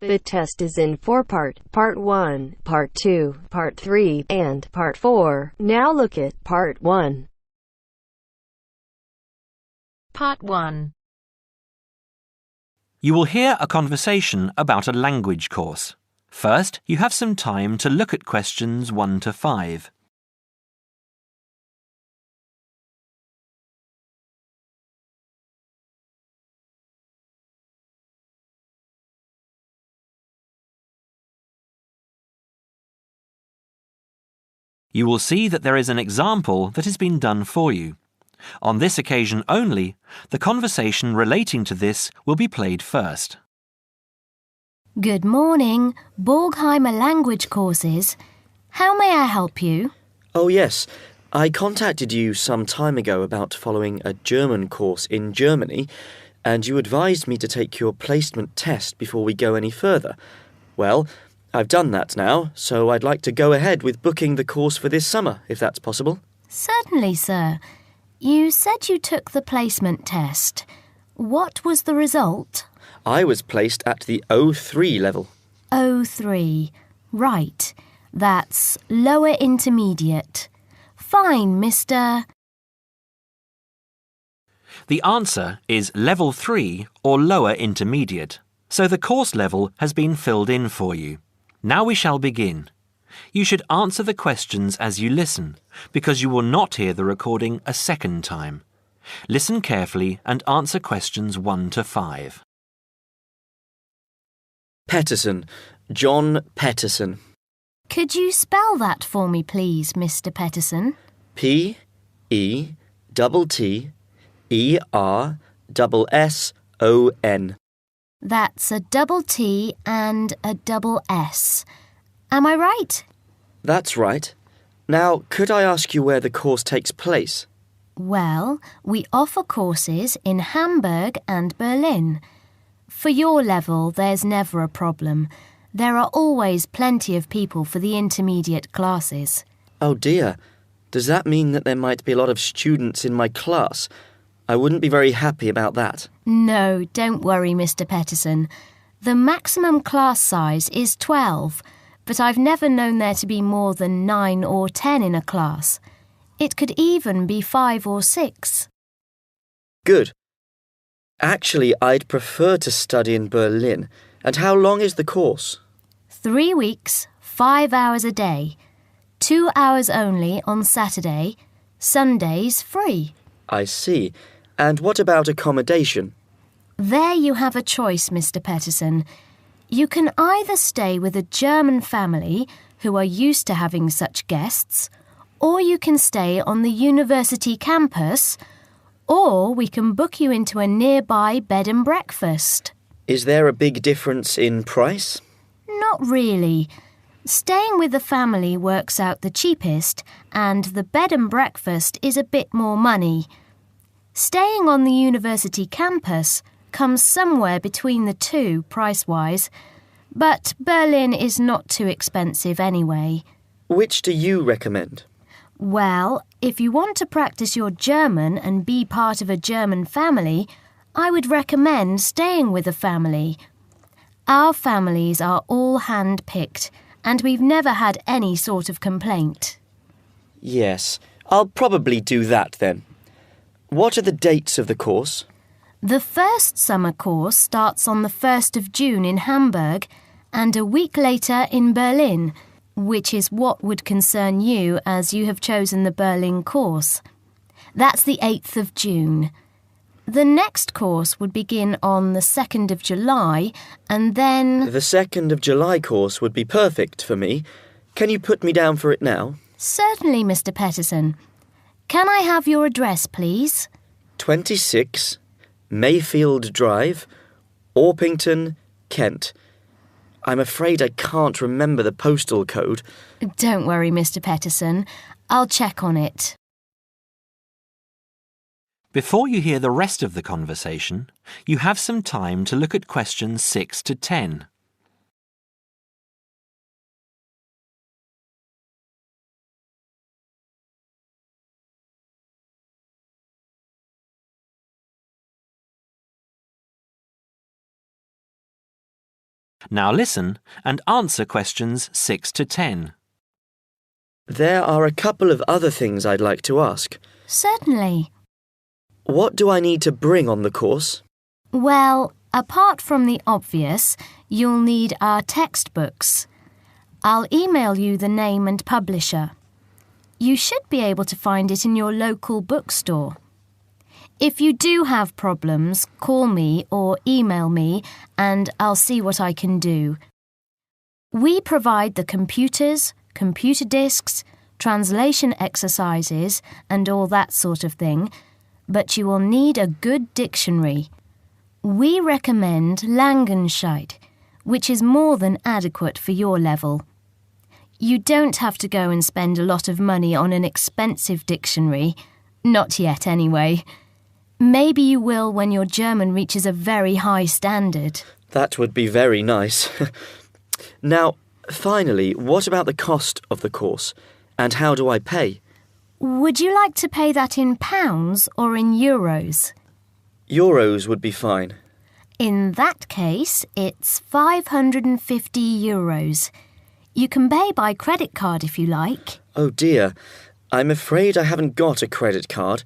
The test is in 4 parts: Part 1, Part 2, Part 3, and Part 4. Now look at Part 1. Part 1. You will hear a conversation about a language course. First, you have some time to look at questions 1 to 5. You will see that there is an example that has been done for you. On this occasion only, the conversation relating to this will be played first. Good morning, Borgheimer Language Courses. How may I help you? Oh yes, I contacted you some time ago about following a German course in Germany, and you advised me to take your placement test before we go any further. Well, I've done that now, so I'd like to go ahead with booking the course for this summer, if that's possible. Certainly, sir. You said you took the placement test. What was the result? I was placed at the O3 level. O3. Right. That's lower intermediate. Fine, Mr. The answer is Level 3 or Lower Intermediate, so the course level has been filled in for you. Now we shall begin. You should answer the questions as you listen, because you will not hear the recording a second time. Listen carefully and answer questions 1 to 5. Petterson. John Petterson. Could you spell that for me, please, Mr. Petterson? P-E-T-T-E-R-S-S-O-N. That's a double T and a double S. Am I right? That's right. Now, could I ask you where the course takes place? Well, we offer courses in Hamburg and Berlin. For your level, there's never a problem. There are always plenty of people for the intermediate classes. Oh dear. Does that mean that there might be a lot of students in my class? I wouldn't be very happy about that. No, don't worry, Mr. Petterson. The maximum class size is 12, but I've never known there to be more than 9 or 10 in a class. It could even be 5 or 6. Good. Actually, I'd prefer to study in Berlin. And how long is the course? 3 weeks, 5 hours a day. 2 hours only on Saturday. Sundays free. I see. And what about accommodation? There you have a choice, Mr. Petterson. You can either stay with a German family who are used to having such guests, or you can stay on the university campus, or we can book you into a nearby bed and breakfast. Is there a big difference in price? Not really. Staying with the family works out the cheapest, and the bed and breakfast is a bit more money. Staying on the university campus comes somewhere between the two price-wise, but Berlin is not too expensive anyway. Which do you recommend? Well, if you want to practice your German and be part of a German family, I would recommend staying with a family. Our families are all hand-picked, and we've never had any sort of complaint. Yes, I'll probably do that then. What are the dates of the course? The first summer course starts on the 1st of June in Hamburg and a week later in Berlin, which is what would concern you as you have chosen the Berlin course. That's the 8th of June. The next course would begin on the 2nd of July and then... The 2nd of July course would be perfect for me. Can you put me down for it now? Certainly, Mr. Petterson. Can I have your address, please? 26 Mayfield Drive, Orpington, Kent. I'm afraid I can't remember the postal code. Don't worry, Mr. Petterson. I'll check on it. Before you hear the rest of the conversation, you have some time to look at questions 6 to 10. Now listen and answer questions 6 to 10. There are a couple of other things I'd like to ask. Certainly. What do I need to bring on the course? Well, apart from the obvious, you'll need our textbooks. I'll email you the name and publisher. You should be able to find it in your local bookstore. If you do have problems, call me or email me and I'll see what I can do. We provide the computers, computer disks, translation exercises and all that sort of thing, but you will need a good dictionary. We recommend Langenscheidt, which is more than adequate for your level. You don't have to go and spend a lot of money on an expensive dictionary. Not yet, anyway. Maybe you will when your German reaches a very high standard. That would be very nice. Now, finally, what about the cost of the course? And how do I pay? Would you like to pay that in pounds or in euros? Euros would be fine. In that case, it's 550 euros. You can pay by credit card if you like. Oh dear, I'm afraid I haven't got a credit card.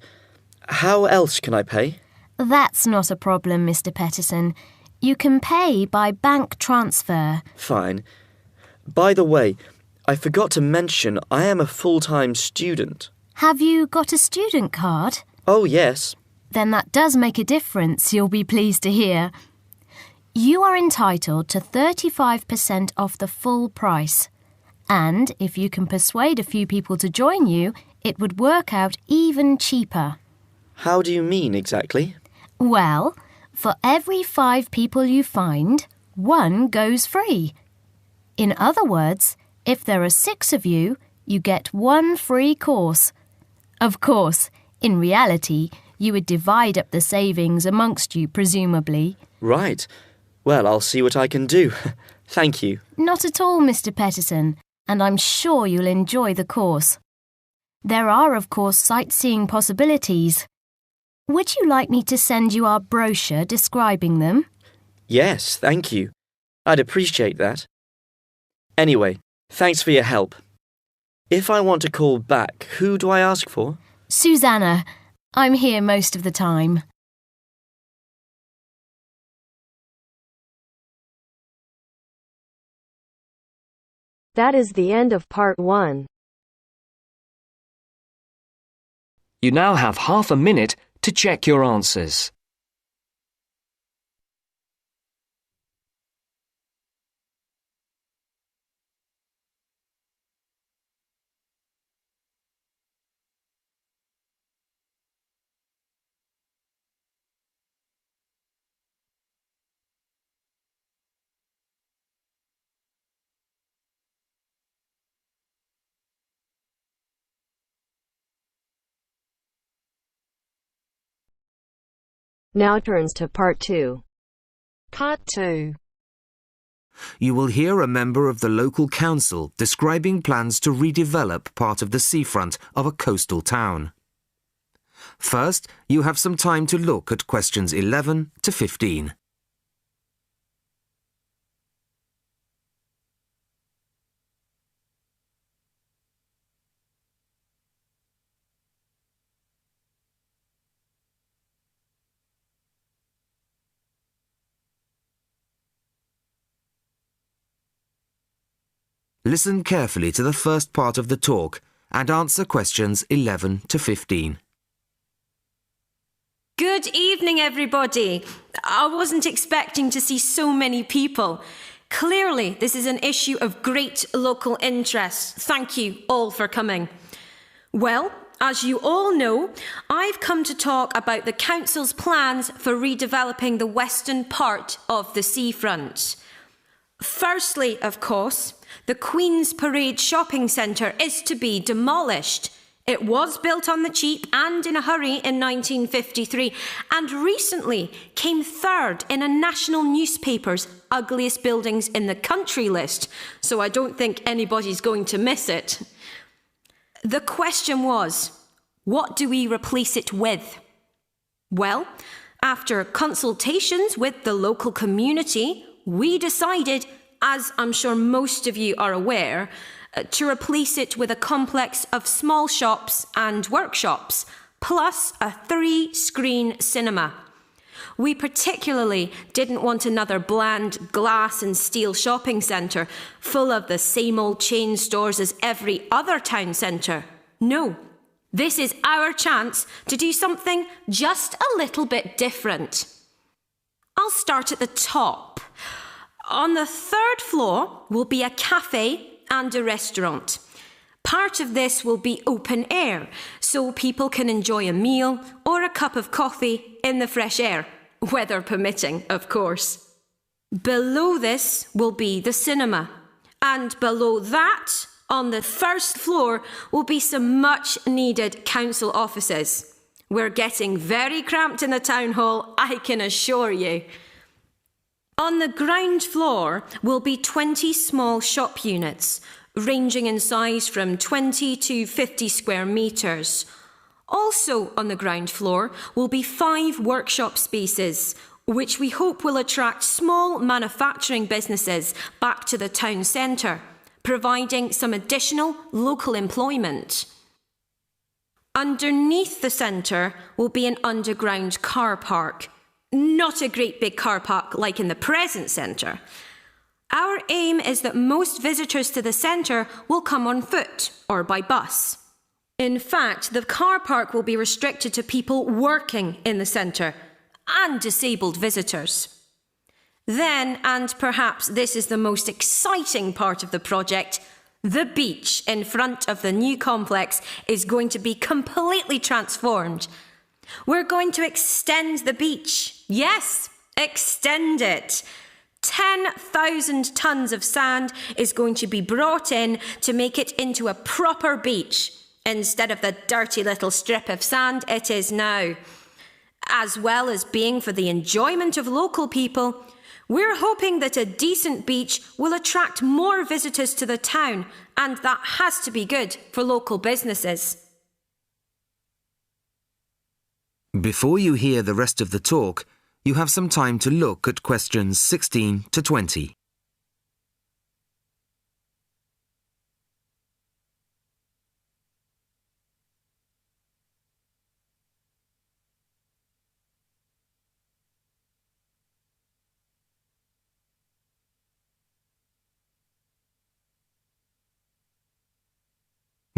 How else can I pay? That's not a problem, Mr. Peterson. You can pay by bank transfer. Fine. By the way, I forgot to mention I am a full-time student. Have you got a student card? Oh, yes. Then that does make a difference, you'll be pleased to hear. You are entitled to 35% off the full price. And if you can persuade a few people to join you, it would work out even cheaper. How do you mean exactly? Well, for every 5 people you find, 1 goes free. In other words, if there are 6 of you, you get 1 free course. Of course, in reality, you would divide up the savings amongst you, presumably. Right. Well, I'll see what I can do. Thank you. Not at all, Mr. Peterson, and I'm sure you'll enjoy the course. There are, of course, sightseeing possibilities. Would you like me to send you our brochure describing them? Yes, thank you. I'd appreciate that. Anyway, thanks for your help. If I want to call back, who do I ask for? Susanna. I'm here most of the time. That is the end of part 1. You now have half a minute to check your answers. Now turns to part 2. Part 2. You will hear a member of the local council describing plans to redevelop part of the seafront of a coastal town. First, you have some time to look at questions 11 to 15. Listen carefully to the first part of the talk and answer questions 11 to 15. Good evening, everybody. I wasn't expecting to see so many people. Clearly, this is an issue of great local interest. Thank you all for coming. Well, as you all know, I've come to talk about the Council's plans for redeveloping the western part of the seafront. Firstly, of course, the Queen's Parade shopping centre is to be demolished. It was built on the cheap and in a hurry in 1953 and recently came third in a national newspaper's ugliest buildings in the country list, so I don't think anybody's going to miss it. The question was, what do we replace it with? Well, after consultations with the local community, we decided, as I'm sure most of you are aware, to replace it with a complex of small shops and workshops, plus a 3-screen cinema. We particularly didn't want another bland glass and steel shopping centre full of the same old chain stores as every other town centre. No, this is our chance to do something just a little bit different. I'll start at the top. On the 3rd floor will be a cafe and a restaurant. Part of this will be open air, so people can enjoy a meal or a cup of coffee in the fresh air, weather permitting, of course. Below this will be the cinema, and below that, on the 1st floor, will be some much needed council offices. We're getting very cramped in the town hall, I can assure you. On the ground floor will be 20 small shop units, ranging in size from 20 to 50 square metres. Also on the ground floor will be 5 workshop spaces, which we hope will attract small manufacturing businesses back to the town centre, providing some additional local employment. Underneath the centre will be an underground car park. Not a great big car park like in the present centre. Our aim is that most visitors to the centre will come on foot or by bus. In fact, the car park will be restricted to people working in the centre and disabled visitors. Then, and perhaps this is the most exciting part of the project, the beach in front of the new complex is going to be completely transformed. We're going to extend the beach. Yes, extend it. 10,000 tonnes of sand is going to be brought in to make it into a proper beach, instead of the dirty little strip of sand it is now. As well as being for the enjoyment of local people, we're hoping that a decent beach will attract more visitors to the town, and that has to be good for local businesses. Before you hear the rest of the talk, you have some time to look at questions 16 to 20.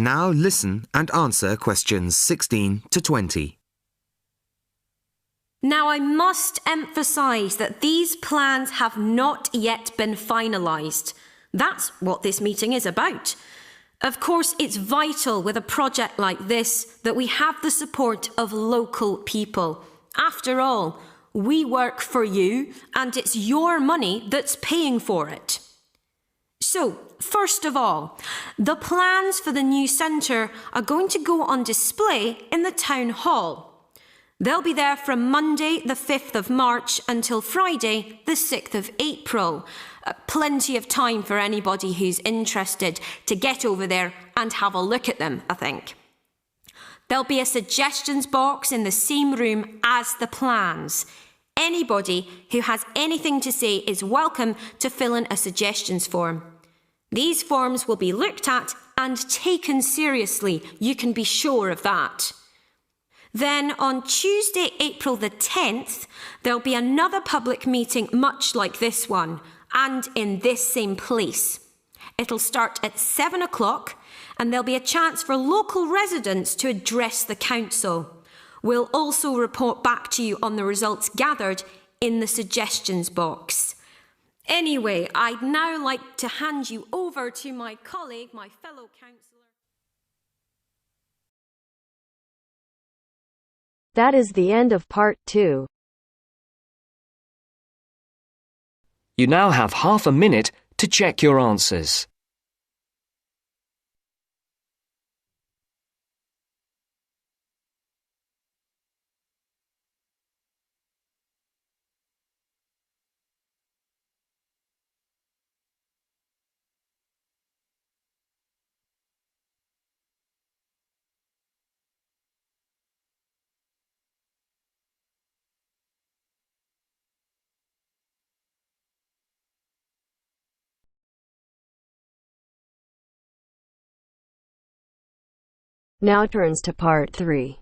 Now listen and answer questions 16 to 20. Now I must emphasise that these plans have not yet been finalised. That's what this meeting is about. Of course, it's vital with a project like this that we have the support of local people. After all, we work for you and it's your money that's paying for it. So, first of all, the plans for the new centre are going to go on display in the town hall. They'll be there from Monday the 5th of March until Friday the 6th of April. Plenty of time for anybody who's interested to get over there and have a look at them, I think. There'll be a suggestions box in the same room as the plans. Anybody who has anything to say is welcome to fill in a suggestions form. These forms will be looked at and taken seriously, you can be sure of that. Then on Tuesday, April the 10th, there'll be another public meeting much like this one, and in this same place. It'll start at 7 o'clock, and there'll be a chance for local residents to address the council. We'll also report back to you on the results gathered in the suggestions box. Anyway, I'd now like to hand you over to my colleague, my fellow councillor. That is the end of part 2. You now have half a minute to check your answers. Now turns to Part 3.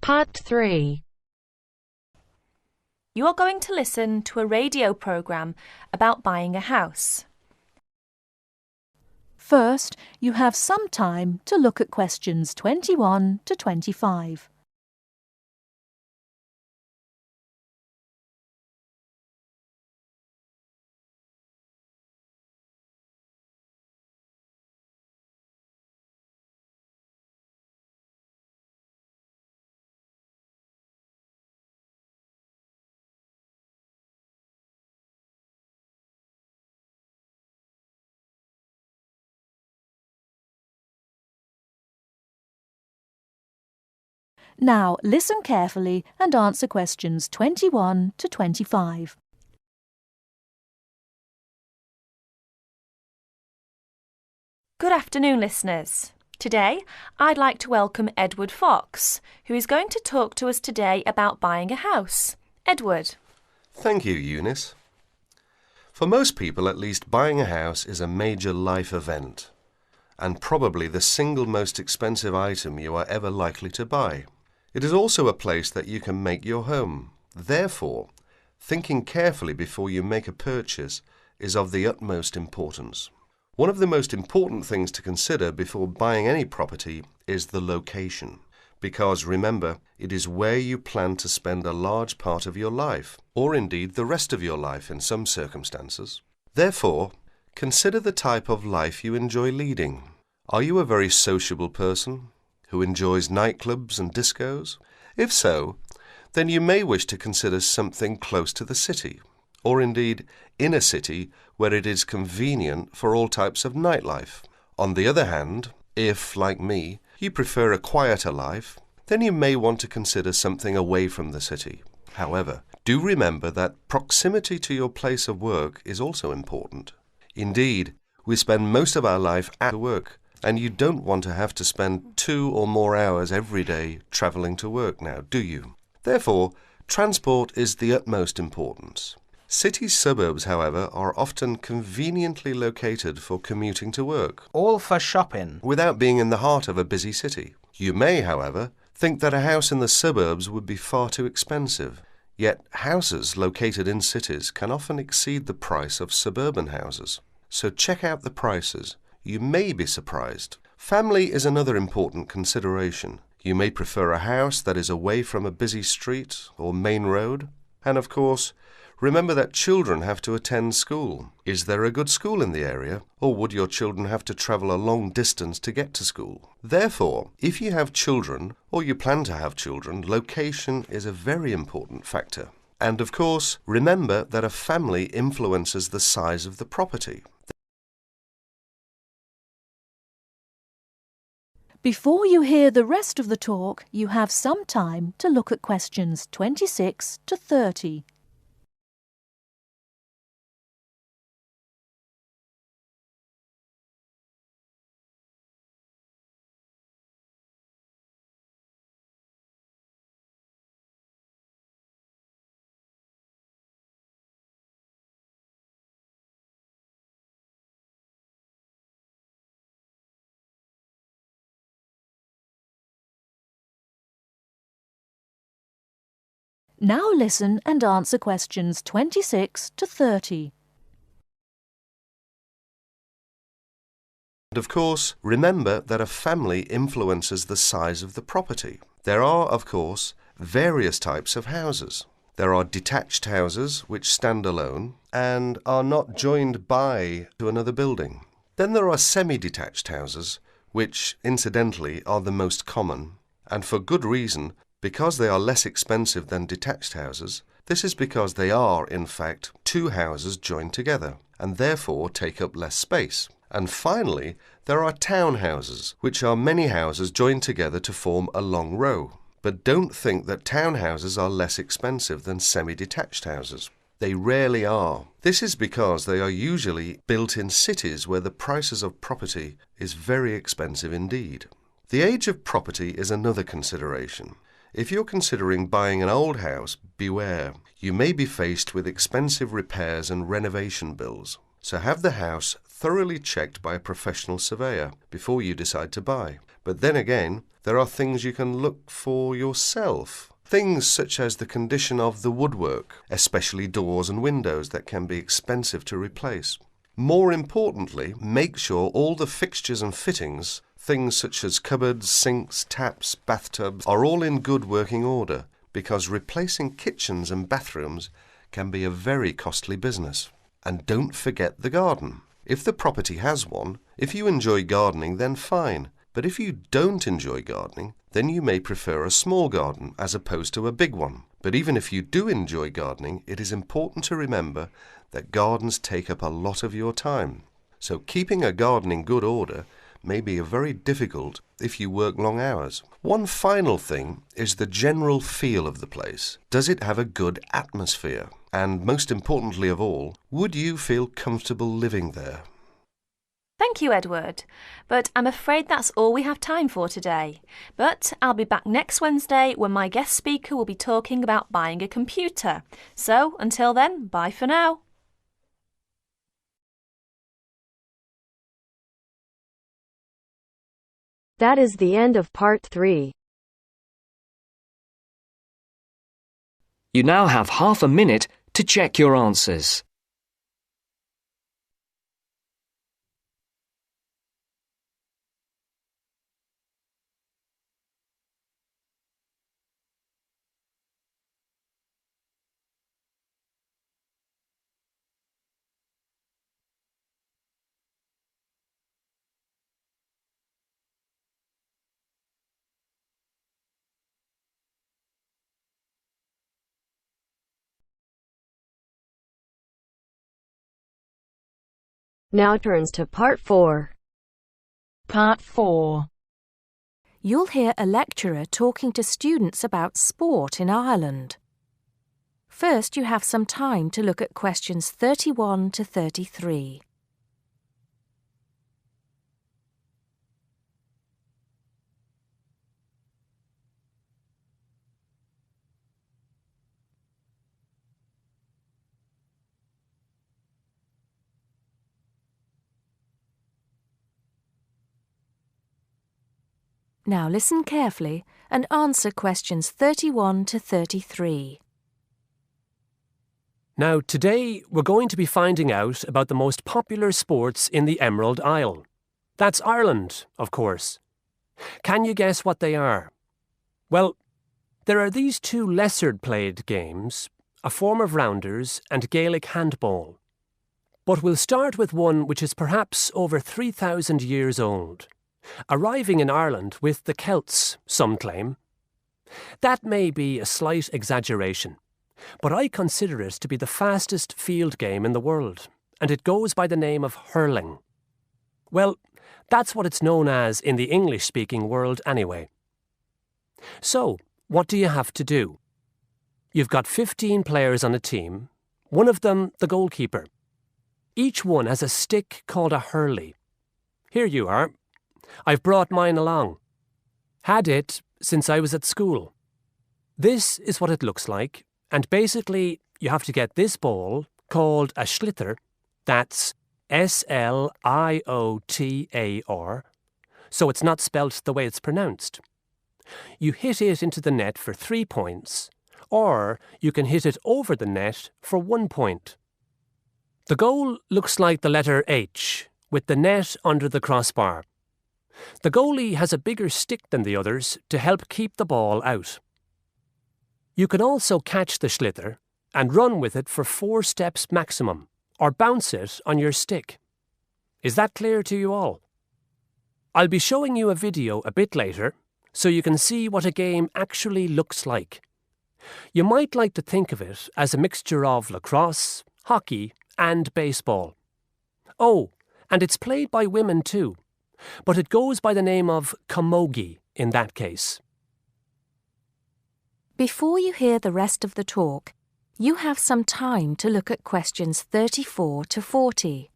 Part 3. You are going to listen to a radio programme about buying a house. First, you have some time to look at questions 21 to 25. Now, listen carefully and answer questions 21 to 25. Good afternoon, listeners. Today, I'd like to welcome Edward Fox, who is going to talk to us today about buying a house. Edward. Thank you, Eunice. For most people, at least, buying a house is a major life event, and probably the single most expensive item you are ever likely to buy. It is also a place that you can make your home. Therefore, thinking carefully before you make a purchase is of the utmost importance. One of the most important things to consider before buying any property is the location, because remember, it is where you plan to spend a large part of your life, or indeed the rest of your life in some circumstances. Therefore, consider the type of life you enjoy leading. Are you a very sociable person who enjoys nightclubs and discos? If so, then you may wish to consider something close to the city, or indeed in a city where it is convenient for all types of nightlife. On the other hand, if, like me, you prefer a quieter life, then you may want to consider something away from the city. However, do remember that proximity to your place of work is also important. Indeed, we spend most of our life at work, and you don't want to have to spend 2 or more hours every day travelling to work now, do you? Therefore, transport is the utmost importance. City suburbs, however, are often conveniently located for commuting to work, all for shopping, without being in the heart of a busy city. You may, however, think that a house in the suburbs would be far too expensive. Yet houses located in cities can often exceed the price of suburban houses. So check out the prices. You may be surprised. Family is another important consideration. You may prefer a house that is away from a busy street or main road. And of course, remember that children have to attend school. Is there a good school in the area, or would your children have to travel a long distance to get to school? Therefore, if you have children, or you plan to have children, location is a very important factor. And of course, remember that a family influences the size of the property. Before you hear the rest of the talk, you have some time to look at questions 26 to 30. Now listen and answer questions 26 to 30. And of course, remember that a family influences the size of the property. There are, of course, various types of houses. There are detached houses which stand alone and are not joined by to another building. Then there are semi-detached houses, which, incidentally, are the most common, and for good reason. Because they are less expensive than detached houses, this is because they are, in fact, 2 houses joined together, and therefore take up less space. And finally, there are townhouses, which are many houses joined together to form a long row. But don't think that townhouses are less expensive than semi-detached houses. They rarely are. This is because they are usually built in cities where the prices of property is very expensive indeed. The age of property is another consideration. If you're considering buying an old house, beware. You may be faced with expensive repairs and renovation bills. So have the house thoroughly checked by a professional surveyor before you decide to buy. But then again, there are things you can look for yourself. Things such as the condition of the woodwork, especially doors and windows that can be expensive to replace. More importantly, make sure all the fixtures and fittings, things such as cupboards, sinks, taps, bathtubs, are all in good working order, because replacing kitchens and bathrooms can be a very costly business. And don't forget the garden. If the property has one, if you enjoy gardening, then fine. But if you don't enjoy gardening, then you may prefer a small garden as opposed to a big one. But even if you do enjoy gardening, it is important to remember that gardens take up a lot of your time. So keeping a garden in good order may be very difficult if you work long hours. One final thing is the general feel of the place. Does it have a good atmosphere? And most importantly of all, would you feel comfortable living there? Thank you, Edward. But I'm afraid that's all we have time for today. But I'll be back next Wednesday when my guest speaker will be talking about buying a computer. So until then, bye for now. That is the end of part 3. You now have half a minute to check your answers. Now turns to part 4. Part 4. You'll hear a lecturer talking to students about sport in Ireland. First, you have some time to look at questions 31 to 33. Now listen carefully and answer questions 31 to 33. Now, today we're going to be finding out about the most popular sports in the Emerald Isle. That's Ireland, of course. Can you guess what they are? Well, there are these two lesser-played games, a form of rounders and Gaelic handball. But we'll start with one which is perhaps over 3,000 years old, arriving in Ireland with the Celts, some claim. That may be a slight exaggeration, but I consider it to be the fastest field game in the world, and it goes by the name of hurling. Well, that's what it's known as in the English-speaking world anyway. So, what do you have to do? You've got 15 players on a team, one of them the goalkeeper. Each one has a stick called a hurley. Here you are. I've brought mine along. Had it since I was at school. This is what it looks like, and basically you have to get this ball, called a sliotar, that's S-L-I-O-T-A-R, so it's not spelt the way it's pronounced. You hit it into the net for 3 points, or you can hit it over the net for 1 point. The goal looks like the letter H, with the net under the crossbar. The goalie has a bigger stick than the others to help keep the ball out. You can also catch the sliotar and run with it for 4 steps maximum, or bounce it on your stick. Is that clear to you all? I'll be showing you a video a bit later, so you can see what a game actually looks like. You might like to think of it as a mixture of lacrosse, hockey, and baseball. Oh, and it's played by women too, but it goes by the name of camogie in that case. Before you hear the rest of the talk, you have some time to look at questions 34 to 40.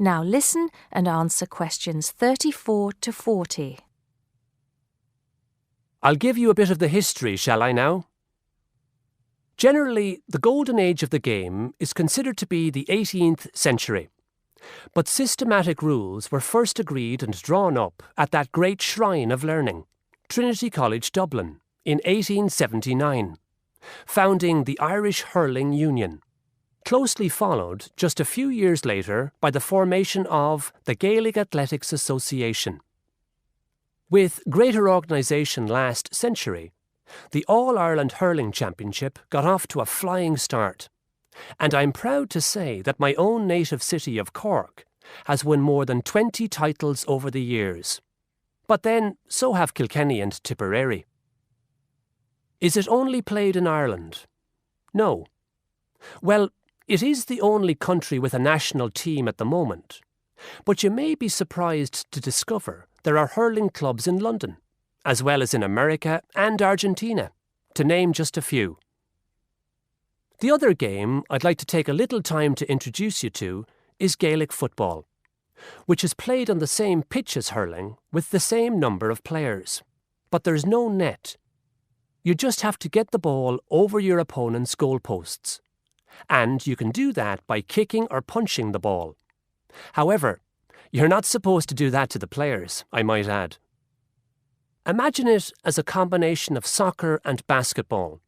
Now listen and answer questions 34 to 40. I'll give you a bit of the history, shall I now? Generally, the golden age of the game is considered to be the 18th century. But systematic rules were first agreed and drawn up at that great shrine of learning, Trinity College Dublin, in 1879, founding the Irish Hurling Union, closely followed just a few years later by the formation of the Gaelic Athletics Association. With greater organisation last century, the All-Ireland Hurling Championship got off to a flying start, and I'm proud to say that my own native city of Cork has won more than 20 titles over the years. But then, so have Kilkenny and Tipperary. Is it only played in Ireland? No. Well, it is the only country with a national team at the moment, but you may be surprised to discover there are hurling clubs in London, as well as in America and Argentina, to name just a few. The other game I'd like to take a little time to introduce you to is Gaelic football, which is played on the same pitch as hurling with the same number of players. But there's no net. You just have to get the ball over your opponent's goalposts. And you can do that by kicking or punching the ball. However, you're not supposed to do that to the players, I might add. Imagine it as a combination of soccer and basketball.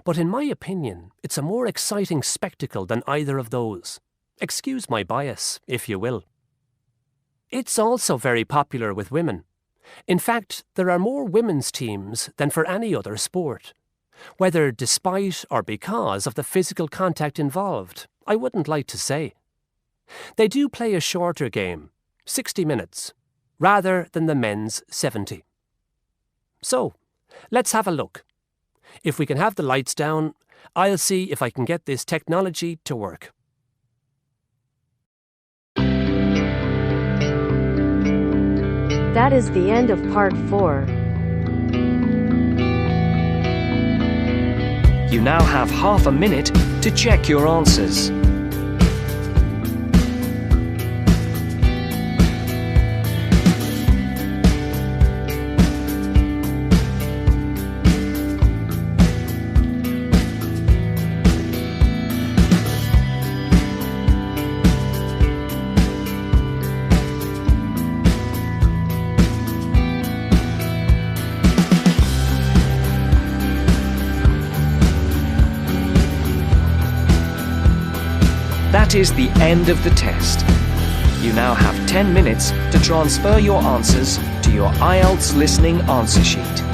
But in my opinion, it's a more exciting spectacle than either of those. Excuse my bias, if you will. It's also very popular with women. In fact, there are more women's teams than for any other sport. Whether despite or because of the physical contact involved, I wouldn't like to say. They do play a shorter game, 60 minutes, rather than the men's 70. So, let's have a look. If we can have the lights down, I'll see if I can get this technology to work. That is the end of part 4. You now have half a minute to check your answers. That is the end of the test. You now have 10 minutes to transfer your answers to your IELTS listening answer sheet.